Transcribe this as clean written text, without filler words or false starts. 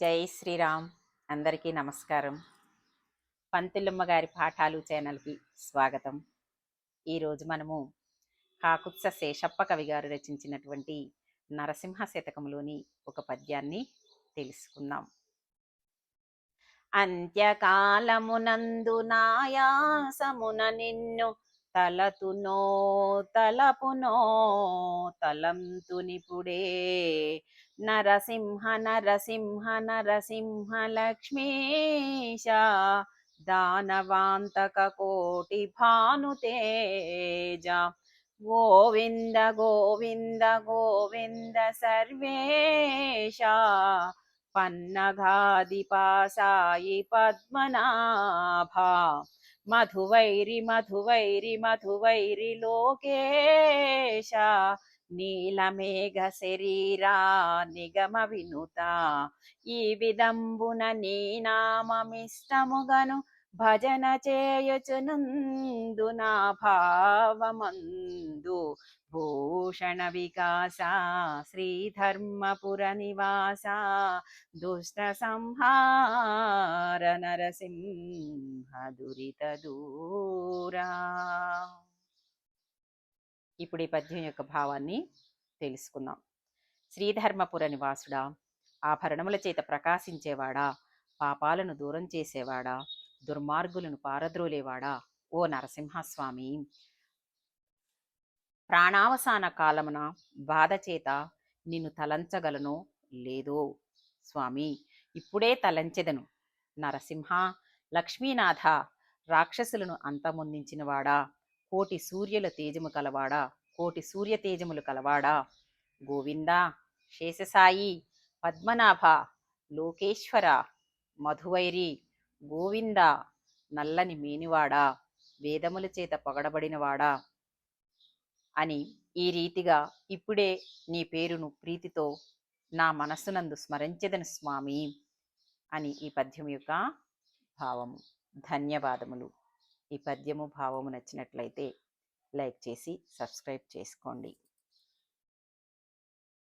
జై శ్రీరామ్. అందరికీ నమస్కారం. పంతులమ్మ గారి పాఠాలు ఛానల్కి స్వాగతం. ఈరోజు మనము కాకుత్స శేషప్ప కవి గారు రచించినటువంటి నరసింహ శతకంలోని ఒక పద్యాన్ని తెలుసుకుందాం. అంత్యకాలమునందు నాయాసమున నిన్ను తలతునో తలపునో తలంతునిపుడే నరసింహ నరసింహ నరసింహ లక్ష్మీశ దానవాంతక కోటి భానుతేజ గోవింద గోవింద గోవింద సర్వేశ పన్నగాదిపాసాయి పద్మనాభ మధువైరి మధువైరి మధువైరి లోకేశ నీలమేఘ శరీరా నిగమ వినుత ఈ విదంబున నీ నామమిష్టముగను భజన చేయుచునందు నా భావమందు భూషణ వికాస శ్రీధర్మపుర నివాస దుష్ట సంహార నరసింహ దురిత దూరా. ఇప్పుడు ఈ పద్యం యొక్క భావాన్ని తెలుసుకుందాం. శ్రీధర్మపుర నివాసుడా, ఆభరణముల చేత ప్రకాశించేవాడా, పాపాలను దూరం చేసేవాడా, దుర్మార్గులను పారద్రోలేవాడా, ఓ నరసింహస్వామి, ప్రాణావసాన కాలమున బాధ చేత నిన్ను తలంచగలను లేదో స్వామి, ఇప్పుడే తలంచెదను. నరసింహ, లక్ష్మీనాథ, రాక్షసులను అంతమొందించినవాడా, కోటి సూర్యుల తేజము కలవాడా, కోటి సూర్య తేజములు కలవాడా, గోవింద, శేషసాయి, పద్మనాభ, లోకేశ్వర, మధువైరి, గోవింద, నల్లని మేనివాడా, వేదముల చేత పొగడబడినవాడా అని ఈ రీతిగా ఇప్పుడే నీ పేరును ప్రీతితో నా మనస్సునందు స్మరించెదను స్వామి అని ఈ పద్యం యొక్క భావము. ధన్యవాదములు. ఈ పద్యము భావము నచ్చినట్లయితే లైక్ చేసి సబ్స్క్రైబ్ చేసుకోండి.